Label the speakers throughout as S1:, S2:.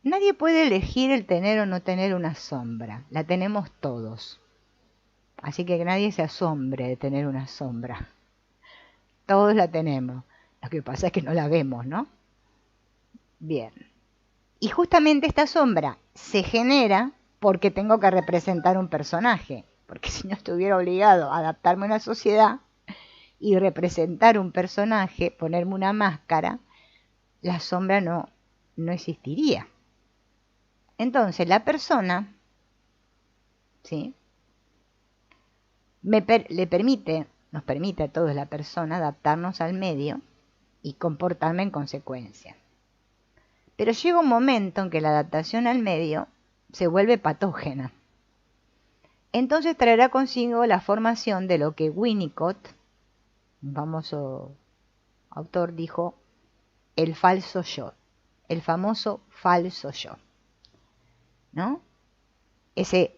S1: nadie puede elegir el tener o no tener una sombra. La tenemos todos. Así que nadie se asombre de tener una sombra. Todos la tenemos. Lo que pasa es que no la vemos, ¿no? Bien. Y justamente esta sombra se genera porque tengo que representar un personaje. Porque si no estuviera obligado a adaptarme a una sociedad y representar un personaje, ponerme una máscara, la sombra no existiría. Entonces la persona, ¿sí?, nos permite a todos, la persona, adaptarnos al medio y comportarme en consecuencia. Pero llega un momento en que la adaptación al medio se vuelve patógena. Entonces traerá consigo la formación de lo que Winnicott, un famoso autor, dijo el falso yo, el famoso falso yo, ¿no? Ese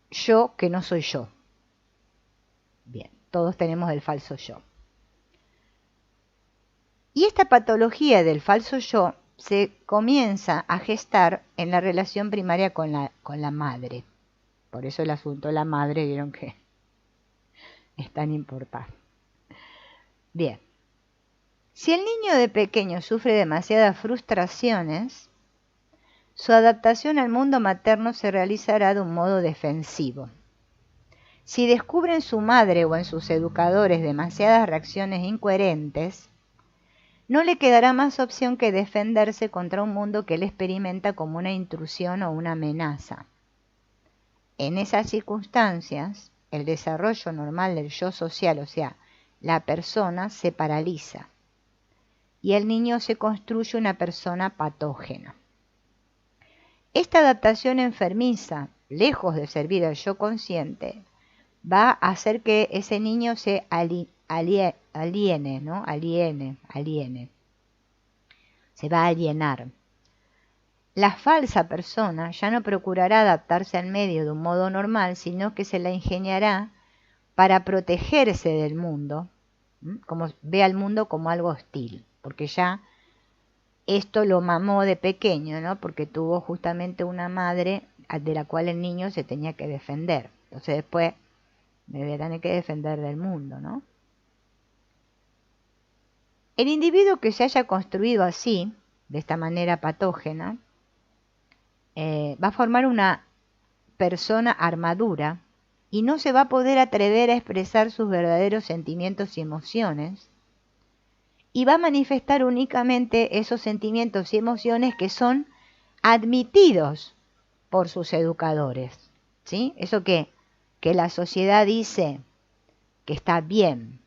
S1: yo que no soy yo. Bien, todos tenemos el falso yo. Y esta patología del falso yo se comienza a gestar en la relación primaria con la madre. Por eso el asunto de la madre, vieron que es tan importante. Bien, si el niño de pequeño sufre demasiadas frustraciones, su adaptación al mundo materno se realizará de un modo defensivo. Si descubre en su madre o en sus educadores demasiadas reacciones incoherentes, no le quedará más opción que defenderse contra un mundo que él experimenta como una intrusión o una amenaza. En esas circunstancias, el desarrollo normal del yo social, o sea, la persona, se paraliza y el niño se construye una persona patógena. Esta adaptación enfermiza, lejos de servir al yo consciente, va a hacer que ese niño se aliene, ¿no? Aliene. Se va a alienar. La falsa persona ya no procurará adaptarse al medio de un modo normal, sino que se la ingeniará para protegerse del mundo, como ve al mundo como algo hostil, porque ya esto lo mamó de pequeño, ¿no? Porque tuvo justamente una madre de la cual el niño se tenía que defender. Entonces después me voy a tener que defender del mundo, ¿no? El individuo que se haya construido así, de esta manera patógena, va a formar una persona armadura y no se va a poder atrever a expresar sus verdaderos sentimientos y emociones, y va a manifestar únicamente esos sentimientos y emociones que son admitidos por sus educadores, ¿sí? Eso que la sociedad dice que está bien.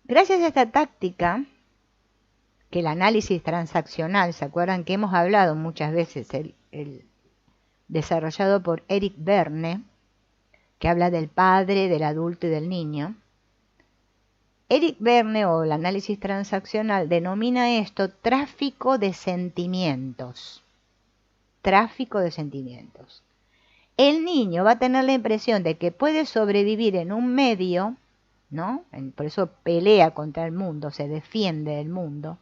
S1: Gracias a esta táctica, que el análisis transaccional, ¿se acuerdan que hemos hablado muchas veces, el desarrollado por Eric Berne, que habla del padre, del adulto y del niño? Eric Berne, o el análisis transaccional, denomina esto tráfico de sentimientos. Tráfico de sentimientos. El niño va a tener la impresión de que puede sobrevivir en un medio, ¿no? Por eso pelea contra el mundo, se defiende del mundo,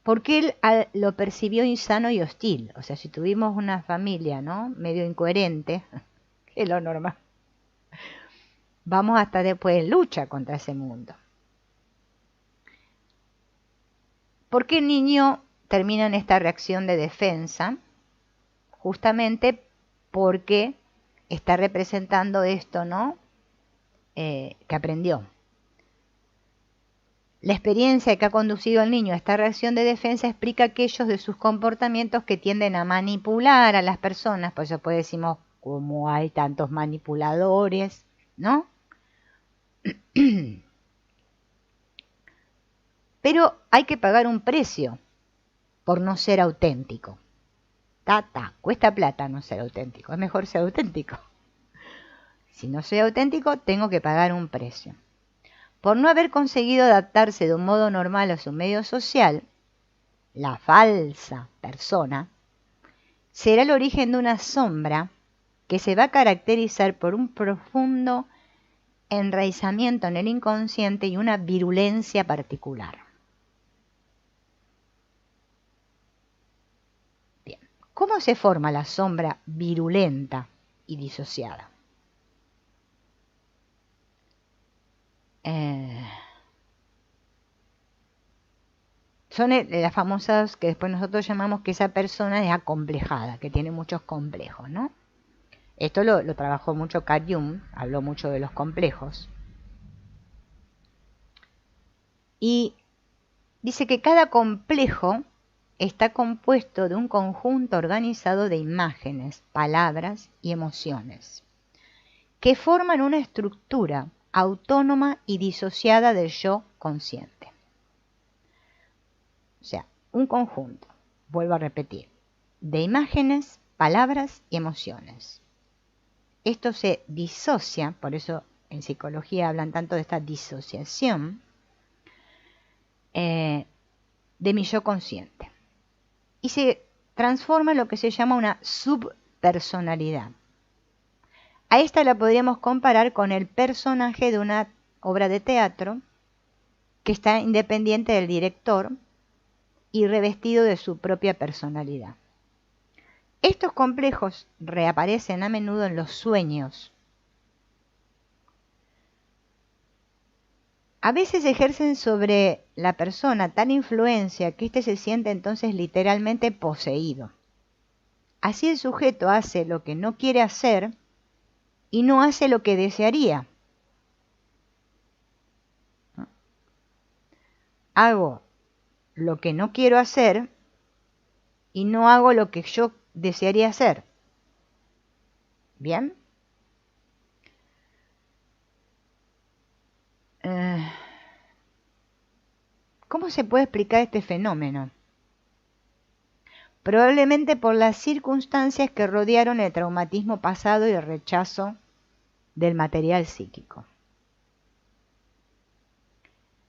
S1: porque él lo percibió insano y hostil. O sea, si tuvimos una familia, ¿no?, medio incoherente, que es lo normal, vamos a estar después en lucha contra ese mundo. ¿Por qué el niño termina en esta reacción de defensa? Justamente porque está representando esto, ¿no?, que aprendió. La experiencia que ha conducido al niño a esta reacción de defensa explica aquellos de sus comportamientos que tienden a manipular a las personas. Por eso después decimos, como hay tantos manipuladores, ¿no? Pero hay que pagar un precio por no ser auténtico. Cuesta plata no ser auténtico. Es mejor ser auténtico. Si no soy auténtico, tengo que pagar un precio. Por no haber conseguido adaptarse de un modo normal a su medio social, la falsa persona será el origen de una sombra que se va a caracterizar por un profundo enraizamiento en el inconsciente y una virulencia particular. Bien, ¿Cómo se forma la sombra virulenta y disociada? Son las famosas que después nosotros llamamos que esa persona es acomplejada, que tiene muchos complejos, ¿no? Esto lo trabajó mucho Carl Jung, habló mucho de los complejos. Y dice que cada complejo está compuesto de un conjunto organizado de imágenes, palabras y emociones, que forman una estructura autónoma y disociada del yo consciente. O sea, un conjunto, vuelvo a repetir, de imágenes, palabras y emociones. Esto se disocia, por eso en psicología hablan tanto de esta disociación, de mi yo consciente. Y se transforma en lo que se llama una subpersonalidad. A esta la podríamos comparar con el personaje de una obra de teatro que está independiente del director y revestido de su propia personalidad. Estos complejos reaparecen a menudo en los sueños. A veces ejercen sobre la persona tal influencia que éste se siente entonces literalmente poseído. Así el sujeto hace lo que no quiere hacer y no hace lo que desearía. Hago lo que no quiero hacer y no hago lo que yo desearía hacer. ¿Bien? ¿Cómo se puede explicar este fenómeno? Probablemente por las circunstancias que rodearon el traumatismo pasado y el rechazo del material psíquico.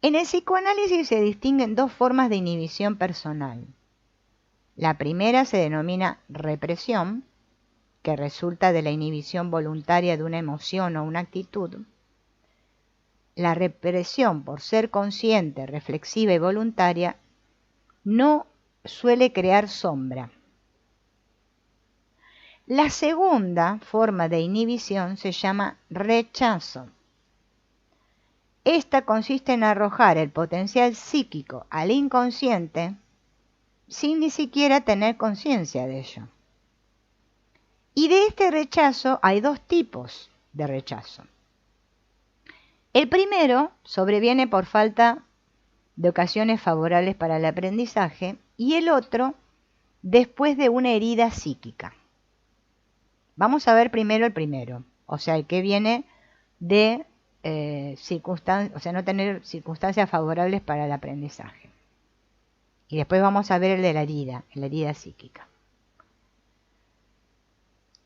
S1: En el psicoanálisis se distinguen dos formas de inhibición personal. La primera se denomina represión, que resulta de la inhibición voluntaria de una emoción o una actitud. La represión, por ser consciente, reflexiva y voluntaria, no suele crear sombra. La segunda forma de inhibición se llama rechazo. Esta consiste en arrojar el potencial psíquico al inconsciente sin ni siquiera tener conciencia de ello. Y de este rechazo hay dos tipos de rechazo. El primero sobreviene por falta de ocasiones favorables para el aprendizaje y el otro después de una herida psíquica. Vamos a ver primero el primero, o sea, el que viene de no tener circunstancias favorables para el aprendizaje. Y después vamos a ver el de la herida psíquica.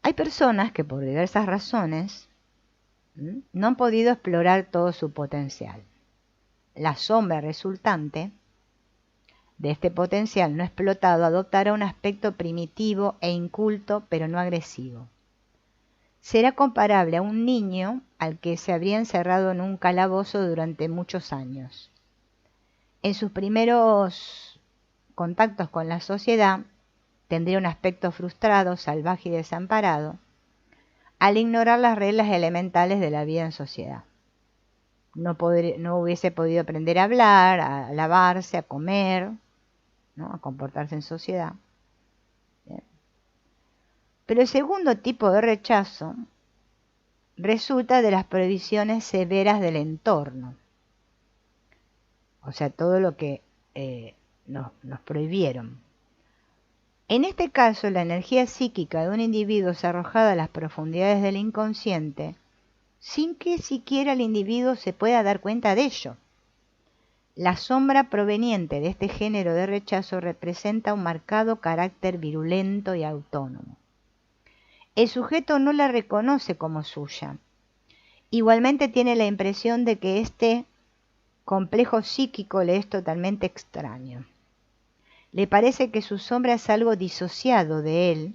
S1: Hay personas que por diversas razones no han podido explorar todo su potencial. La sombra resultante de este potencial no explotado adoptará un aspecto primitivo e inculto, pero no agresivo. Será comparable a un niño al que se habría encerrado en un calabozo durante muchos años. En sus primeros contactos con la sociedad, tendría un aspecto frustrado, salvaje y desamparado, al ignorar las reglas elementales de la vida en sociedad. No hubiese podido aprender a hablar, a lavarse, a comer, ¿no? A comportarse en sociedad. Bien. Pero el segundo tipo de rechazo resulta de las prohibiciones severas del entorno. O sea, todo lo que nos prohibieron. En este caso, la energía psíquica de un individuo es arrojada a las profundidades del inconsciente sin que siquiera el individuo se pueda dar cuenta de ello. La sombra proveniente de este género de rechazo representa un marcado carácter virulento y autónomo. El sujeto no la reconoce como suya. Igualmente tiene la impresión de que este complejo psíquico le es totalmente extraño. Le parece que su sombra es algo disociado de él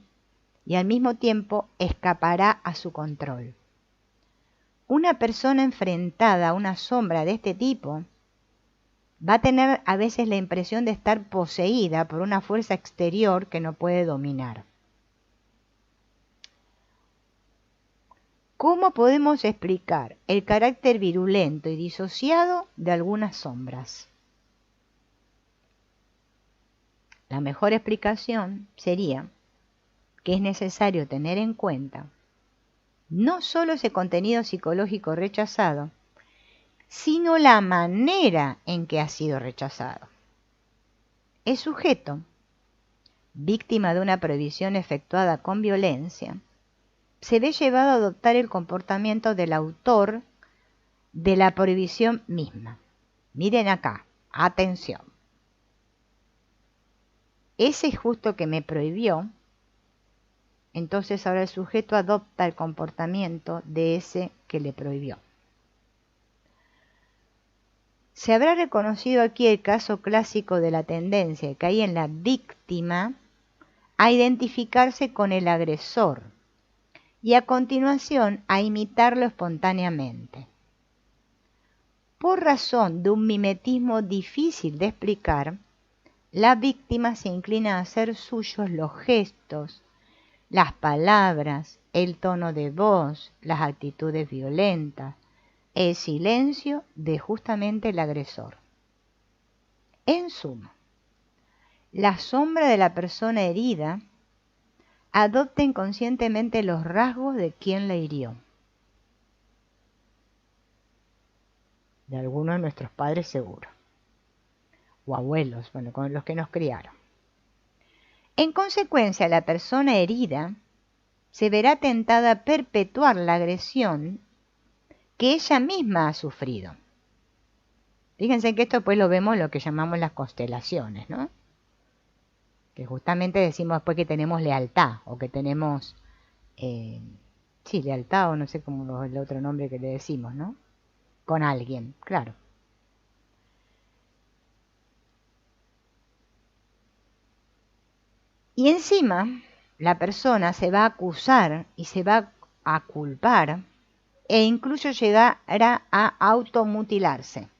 S1: y al mismo tiempo escapará a su control. Una persona enfrentada a una sombra de este tipo va a tener a veces la impresión de estar poseída por una fuerza exterior que no puede dominar. ¿Cómo podemos explicar el carácter virulento y disociado de algunas sombras? La mejor explicación sería que es necesario tener en cuenta no solo ese contenido psicológico rechazado, sino la manera en que ha sido rechazado. El sujeto, víctima de una prohibición efectuada con violencia, se ve llevado a adoptar el comportamiento del autor de la prohibición misma. Miren acá, atención. Ese justo que me prohibió, entonces ahora el sujeto adopta el comportamiento de ese que le prohibió. Se habrá reconocido aquí el caso clásico de la tendencia que hay en la víctima a identificarse con el agresor y a continuación a imitarlo espontáneamente. Por razón de un mimetismo difícil de explicar, la víctima se inclina a hacer suyos los gestos, las palabras, el tono de voz, las actitudes violentas, el silencio de justamente el agresor. En suma, la sombra de la persona herida adopta inconscientemente los rasgos de quien la hirió. De algunos de nuestros padres seguro. O abuelos, bueno, con los que nos criaron. En consecuencia, la persona herida se verá tentada a perpetuar la agresión que ella misma ha sufrido. Fíjense que esto pues lo vemos en lo que llamamos las constelaciones, ¿no? Que justamente decimos después que tenemos lealtad o que tenemos, sí, lealtad o no sé cómo el otro nombre que le decimos, ¿no? Con alguien, claro. Y encima, la persona se va a acusar y se va a culpar e incluso llegará a automutilarse.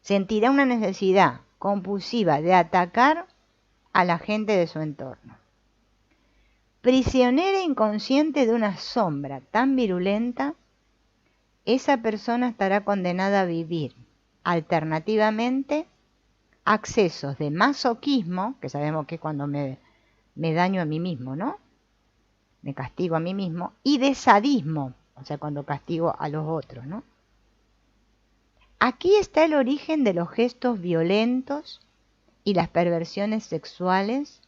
S1: Sentirá una necesidad compulsiva de atacar a la gente de su entorno. Prisionera inconsciente de una sombra tan virulenta, esa persona estará condenada a vivir alternativamente accesos de masoquismo, que sabemos que es cuando me daño a mí mismo, ¿no? Me castigo a mí mismo, y de sadismo, o sea, cuando castigo a los otros, ¿no? Aquí está el origen de los gestos violentos y las perversiones sexuales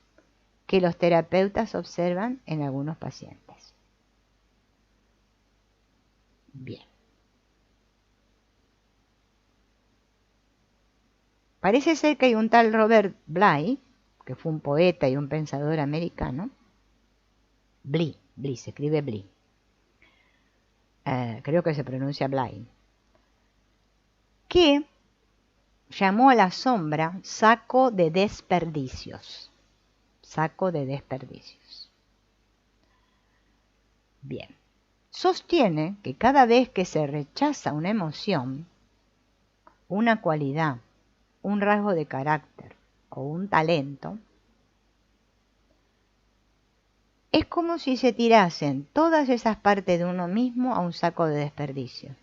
S1: que los terapeutas observan en algunos pacientes. Bien. Parece ser que hay un tal Robert Bly, que fue un poeta y un pensador americano. Bly, se escribe Bly. Creo que se pronuncia Bly. Que llamó a la sombra saco de desperdicios. Saco de desperdicios. Bien. Sostiene que cada vez que se rechaza una emoción, una cualidad, un rasgo de carácter o un talento, es como si se tirasen todas esas partes de uno mismo a un saco de desperdicio.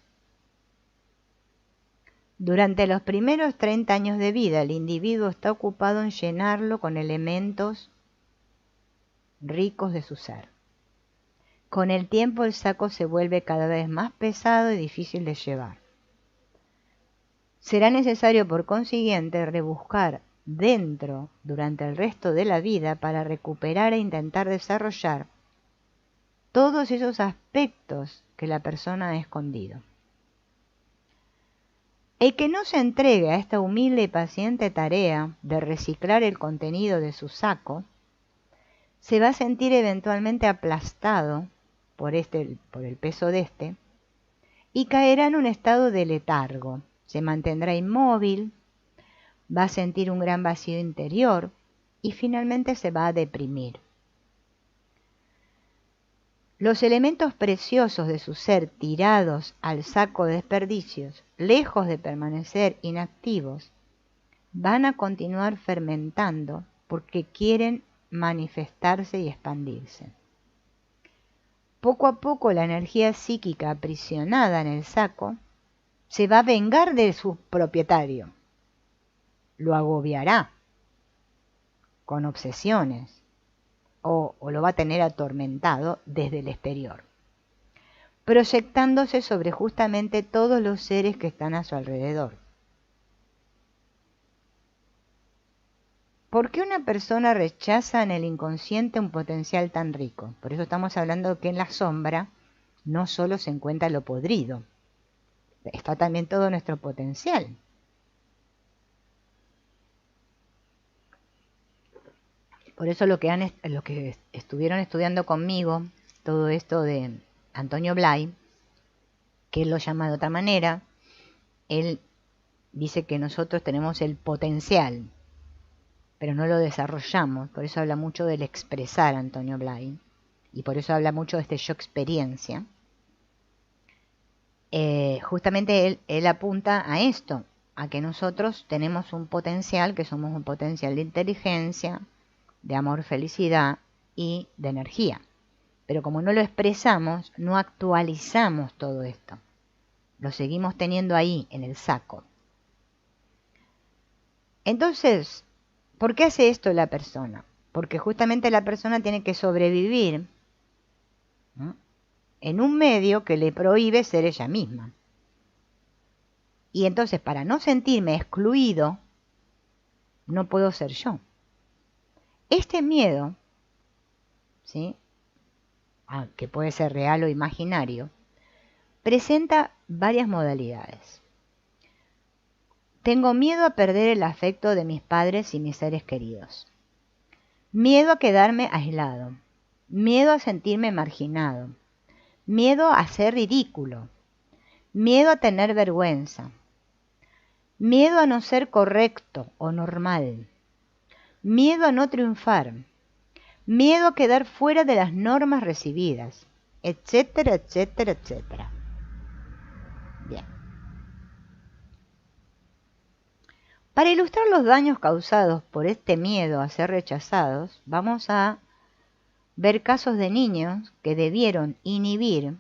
S1: Durante los primeros 30 años de vida, el individuo está ocupado en llenarlo con elementos ricos de su ser. Con el tiempo el saco se vuelve cada vez más pesado y difícil de llevar. Será necesario, por consiguiente, rebuscar dentro durante el resto de la vida para recuperar e intentar desarrollar todos esos aspectos que la persona ha escondido. El que no se entregue a esta humilde y paciente tarea de reciclar el contenido de su saco, se va a sentir eventualmente aplastado por el peso de este y caerá en un estado de letargo. Se mantendrá inmóvil, va a sentir un gran vacío interior y finalmente se va a deprimir. Los elementos preciosos de su ser tirados al saco de desperdicios, lejos de permanecer inactivos, van a continuar fermentando porque quieren manifestarse y expandirse. poco a poco la energía psíquica aprisionada en el saco se va a vengar de su propietario. Lo agobiará con obsesiones o lo va a tener atormentado desde el exterior, proyectándose sobre justamente todos los seres que están a su alrededor. ¿Por qué una persona rechaza en el inconsciente un potencial tan rico? Por eso estamos hablando que en la sombra no solo se encuentra lo podrido, está también todo nuestro potencial. Por eso lo que estuvieron estudiando conmigo, todo esto de Antonio Blay, que él lo llama de otra manera, él dice que nosotros tenemos el potencial, pero no lo desarrollamos. Por eso habla mucho del expresar Antonio Blay, y por eso habla mucho de este yo experiencia. Justamente él apunta a esto, a que nosotros tenemos un potencial, que somos un potencial de inteligencia, de amor, felicidad y de energía. Pero como no lo expresamos, no actualizamos todo esto. Lo seguimos teniendo ahí, en el saco. Entonces, ¿por qué hace esto la persona? Porque justamente la persona tiene que sobrevivir, ¿no?, en un medio que le prohíbe ser ella misma. Y entonces, para no sentirme excluido, no puedo ser yo. Este miedo, ¿sí?, que puede ser real o imaginario, presenta varias modalidades. Tengo miedo a perder el afecto de mis padres y mis seres queridos. Miedo a quedarme aislado. Miedo a sentirme marginado. Miedo a ser ridículo. Miedo a tener vergüenza. Miedo a no ser correcto o normal. Miedo a no triunfar. Miedo a quedar fuera de las normas recibidas, etcétera, etcétera, etcétera. Bien. Para ilustrar los daños causados por este miedo a ser rechazados, vamos a ver casos de niños que debieron inhibir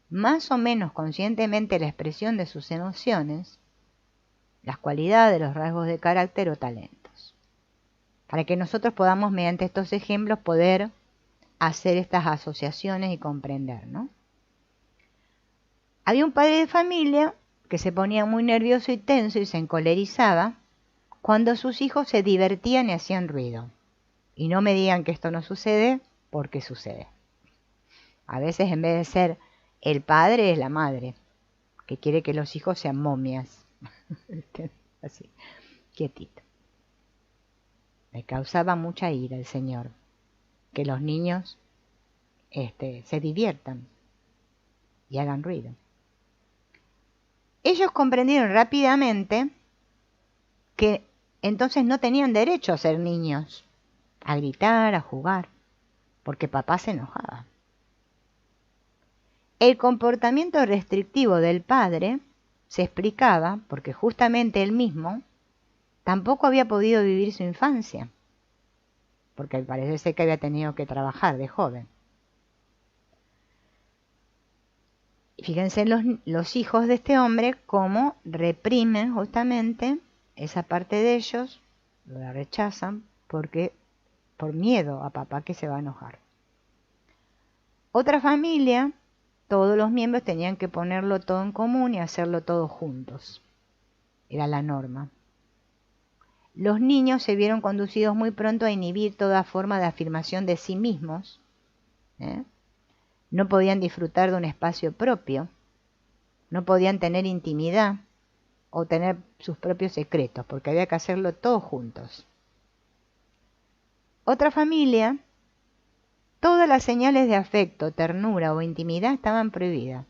S1: más o menos conscientemente la expresión de sus emociones, las cualidades, los rasgos de carácter o talentos, para que nosotros podamos, mediante estos ejemplos, poder hacer estas asociaciones y comprender, ¿no? Había un padre de familia que se ponía muy nervioso y tenso y se encolerizaba cuando sus hijos se divertían y hacían ruido. Y no me digan que esto no sucede, porque sucede. A veces, en vez de ser el padre, es la madre, que quiere que los hijos sean momias. Así, quietito. Me causaba mucha ira el Señor que los niños se diviertan y hagan ruido. Ellos comprendieron rápidamente que entonces no tenían derecho a ser niños, a gritar, a jugar, porque papá se enojaba. El comportamiento restrictivo del padre se explicaba porque justamente él mismo tampoco había podido vivir su infancia, porque parece ser que había tenido que trabajar de joven. Fíjense los hijos de este hombre cómo reprimen justamente esa parte de ellos, la rechazan por miedo a papá que se va a enojar. Otra familia, todos los miembros tenían que ponerlo todo en común y hacerlo todos juntos. Era la norma. Los niños se vieron conducidos muy pronto a inhibir toda forma de afirmación de sí mismos, ¿eh? No podían disfrutar de un espacio propio, no podían tener intimidad o tener sus propios secretos, porque había que hacerlo todos juntos. Otra familia, todas las señales de afecto, ternura o intimidad estaban prohibidas,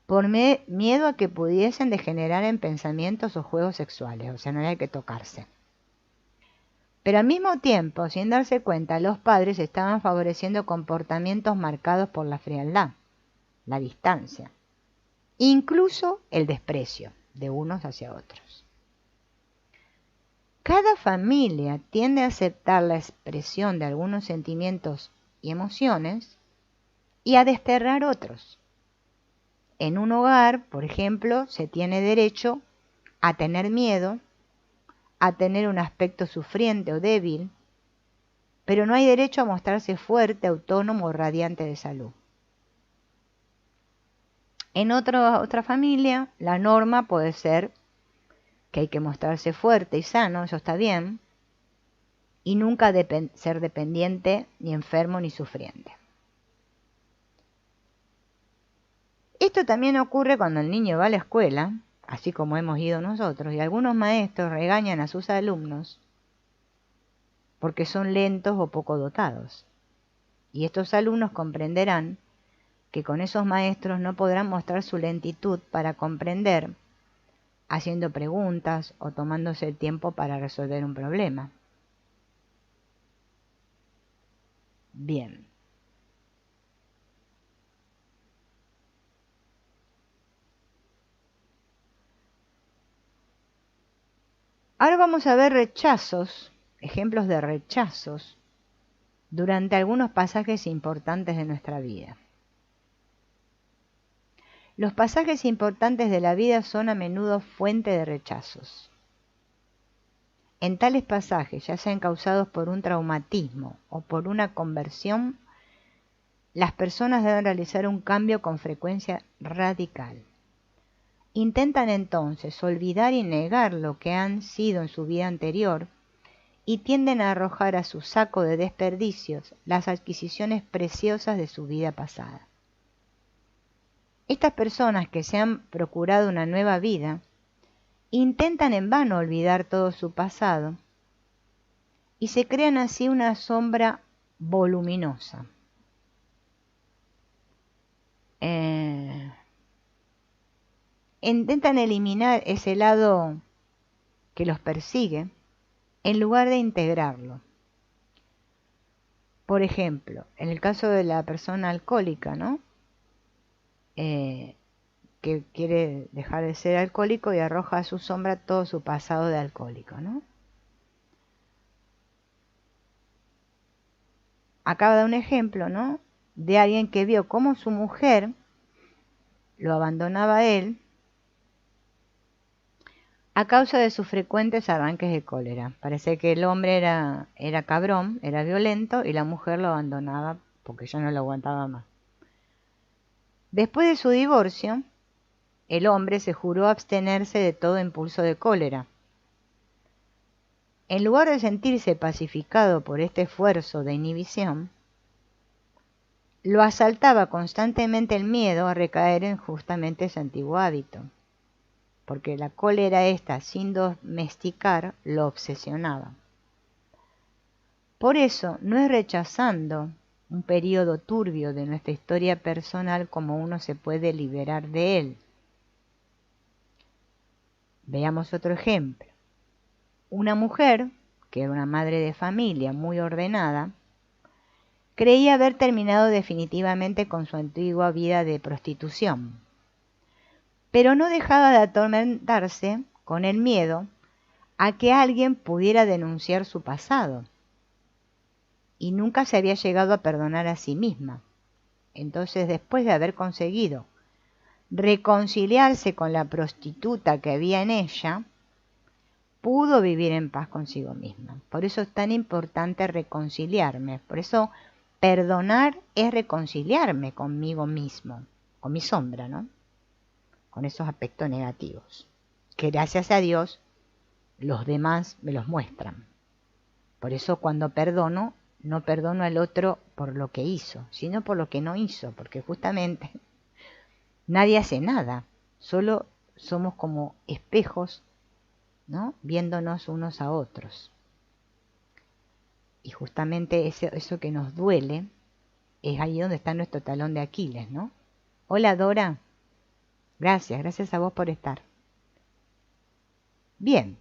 S1: por miedo a que pudiesen degenerar en pensamientos o juegos sexuales, o sea, no había que tocarse. Pero al mismo tiempo, sin darse cuenta, los padres estaban favoreciendo comportamientos marcados por la frialdad, la distancia, incluso el desprecio de unos hacia otros. Cada familia tiende a aceptar la expresión de algunos sentimientos y emociones y a desterrar otros. En un hogar, por ejemplo, se tiene derecho a tener miedo, a tener un aspecto sufriente o débil, pero no hay derecho a mostrarse fuerte, autónomo o radiante de salud. En otra familia, la norma puede ser que hay que mostrarse fuerte y sano, eso está bien, y nunca ser dependiente, ni enfermo, ni sufriente. Esto también ocurre cuando el niño va a la escuela, así como hemos ido nosotros, y algunos maestros regañan a sus alumnos porque son lentos o poco dotados. Y estos alumnos comprenderán que con esos maestros no podrán mostrar su lentitud para comprender, haciendo preguntas o tomándose el tiempo para resolver un problema. Bien. Ahora vamos a ver rechazos, ejemplos de rechazos durante algunos pasajes importantes de nuestra vida. Los pasajes importantes de la vida son a menudo fuente de rechazos. En tales pasajes, ya sean causados por un traumatismo o por una conversión, las personas deben realizar un cambio con frecuencia radical. Intentan entonces olvidar y negar lo que han sido en su vida anterior y tienden a arrojar a su saco de desperdicios las adquisiciones preciosas de su vida pasada. Estas personas que se han procurado una nueva vida intentan en vano olvidar todo su pasado y se crean así una sombra voluminosa. Intentan eliminar ese lado que los persigue en lugar de integrarlo. Por ejemplo, en el caso de la persona alcohólica, ¿no? Que quiere dejar de ser alcohólico y arroja a su sombra todo su pasado de alcohólico, ¿no? Acaba de dar un ejemplo, ¿no? De alguien que vio cómo su mujer lo abandonaba a él a causa de sus frecuentes arranques de cólera. Parece que el hombre era cabrón, era violento, y la mujer lo abandonaba porque ya no lo aguantaba más. Después de su divorcio, el hombre se juró abstenerse de todo impulso de cólera. En lugar de sentirse pacificado por este esfuerzo de inhibición, lo asaltaba constantemente el miedo a recaer en justamente ese antiguo hábito, porque la cólera esta, sin domesticar, lo obsesionaba. Por eso, no es rechazando un periodo turbio de nuestra historia personal como uno se puede liberar de él. Veamos otro ejemplo. Una mujer, que era una madre de familia muy ordenada, creía haber terminado definitivamente con su antigua vida de prostitución, pero no dejaba de atormentarse con el miedo a que alguien pudiera denunciar su pasado, y nunca se había llegado a perdonar a sí misma. Entonces, después de haber conseguido reconciliarse con la prostituta que había en ella, pudo vivir en paz consigo misma. Por eso es tan importante reconciliarme. Por eso perdonar es reconciliarme conmigo mismo, con mi sombra, ¿no? Con esos aspectos negativos, que gracias a Dios los demás me los muestran. Por eso cuando perdono, no perdono al otro por lo que hizo, sino por lo que no hizo, porque justamente nadie hace nada, solo somos como espejos, ¿no? Viéndonos unos a otros. Y justamente eso que nos duele es ahí donde está nuestro talón de Aquiles, ¿no? Hola Dora, gracias a vos por estar. Bien.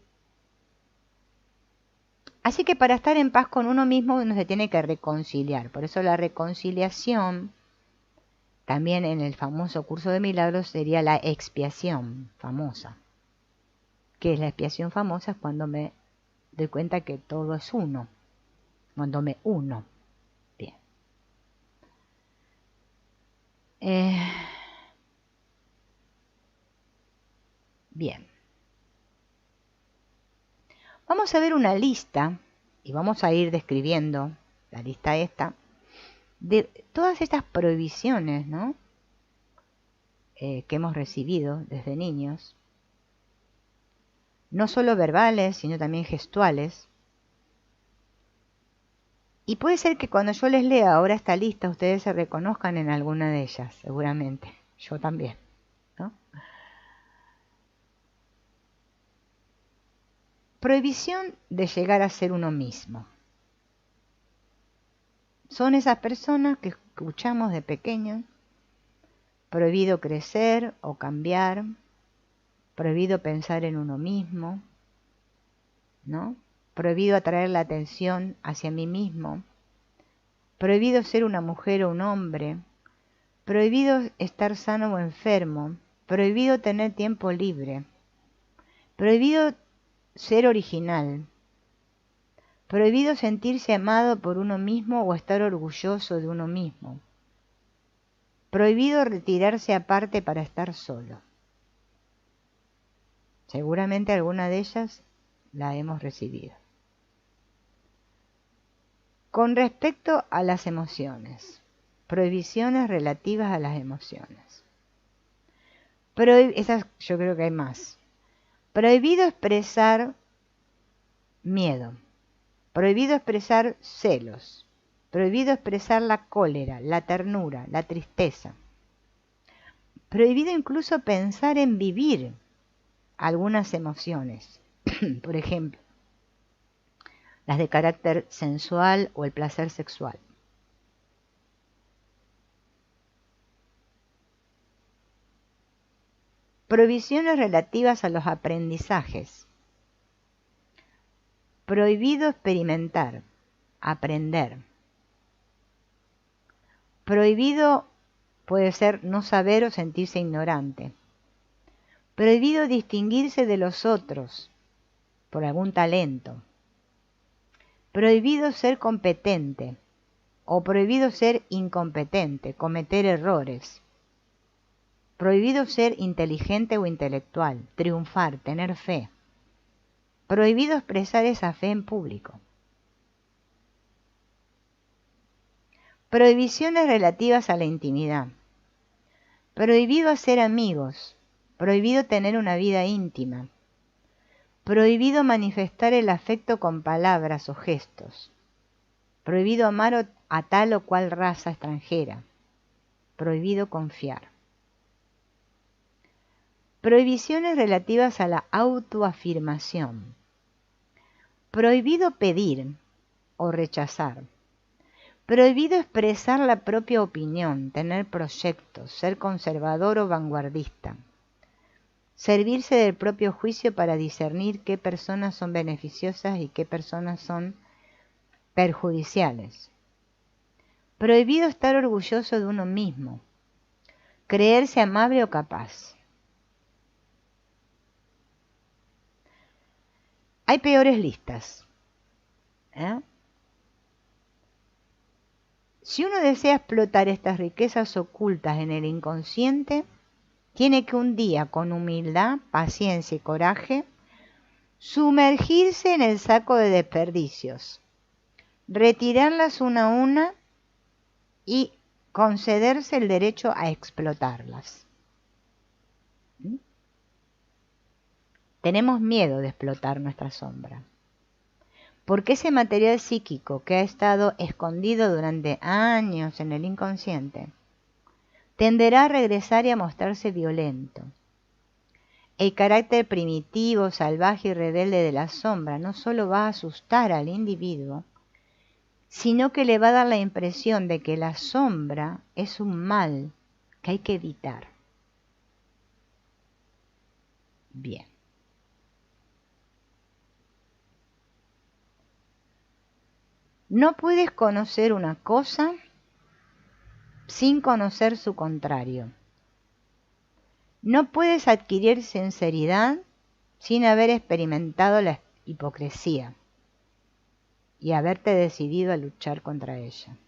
S1: Así que para estar en paz con uno mismo uno se tiene que reconciliar. Por eso la reconciliación, también en el famoso curso de milagros, sería la expiación famosa. ¿Qué es la expiación famosa? Es cuando me doy cuenta que todo es uno. Cuando me uno. Bien. Bien. Vamos a ver una lista, y vamos a ir describiendo la lista esta, de todas estas prohibiciones, ¿no? Que hemos recibido desde niños, no solo verbales, sino también gestuales. Y puede ser que cuando yo les lea ahora esta lista, ustedes se reconozcan en alguna de ellas, seguramente. Yo también, ¿no? Prohibición de llegar a ser uno mismo. Son esas personas que escuchamos de pequeños. Prohibido crecer o cambiar. Prohibido pensar en uno mismo, ¿no? Prohibido atraer la atención hacia mí mismo. Prohibido ser una mujer o un hombre. Prohibido estar sano o enfermo. Prohibido tener tiempo libre. Prohibido ser original. Prohibido sentirse amado por uno mismo o estar orgulloso de uno mismo. Prohibido retirarse aparte para estar solo. Seguramente alguna de ellas la hemos recibido. Con respecto a las emociones, prohibiciones relativas a las emociones. Esas yo creo que hay más. Prohibido expresar miedo. Prohibido expresar celos. Prohibido expresar la cólera, la ternura, la tristeza. Prohibido incluso pensar en vivir algunas emociones. Por ejemplo, las de carácter sensual o el placer sexual. Prohibiciones relativas a los aprendizajes. Prohibido experimentar, aprender. Prohibido puede ser no saber o sentirse ignorante. Prohibido distinguirse de los otros por algún talento. Prohibido ser competente o prohibido ser incompetente, cometer errores. Prohibido ser inteligente o intelectual, triunfar, tener fe. Prohibido expresar esa fe en público. Prohibiciones relativas a la intimidad. Prohibido hacer amigos. Prohibido tener una vida íntima. Prohibido manifestar el afecto con palabras o gestos. Prohibido amar a tal o cual raza extranjera. Prohibido confiar. Prohibiciones relativas a la autoafirmación. Prohibido pedir o rechazar. Prohibido expresar la propia opinión, tener proyectos, ser conservador o vanguardista. Servirse del propio juicio para discernir qué personas son beneficiosas y qué personas son perjudiciales. Prohibido estar orgulloso de uno mismo. Creerse amable o capaz. Hay peores listas. Si uno desea explotar estas riquezas ocultas en el inconsciente, tiene que un día, con humildad, paciencia y coraje, sumergirse en el saco de desperdicios, retirarlas una a una y concederse el derecho a explotarlas. Tenemos miedo de explotar nuestra sombra, porque ese material psíquico que ha estado escondido durante años en el inconsciente tenderá a regresar y a mostrarse violento. El carácter primitivo, salvaje y rebelde de la sombra no solo va a asustar al individuo, sino que le va a dar la impresión de que la sombra es un mal que hay que evitar. Bien. No puedes conocer una cosa sin conocer su contrario. No puedes adquirir sinceridad sin haber experimentado la hipocresía y haberte decidido a luchar contra ella.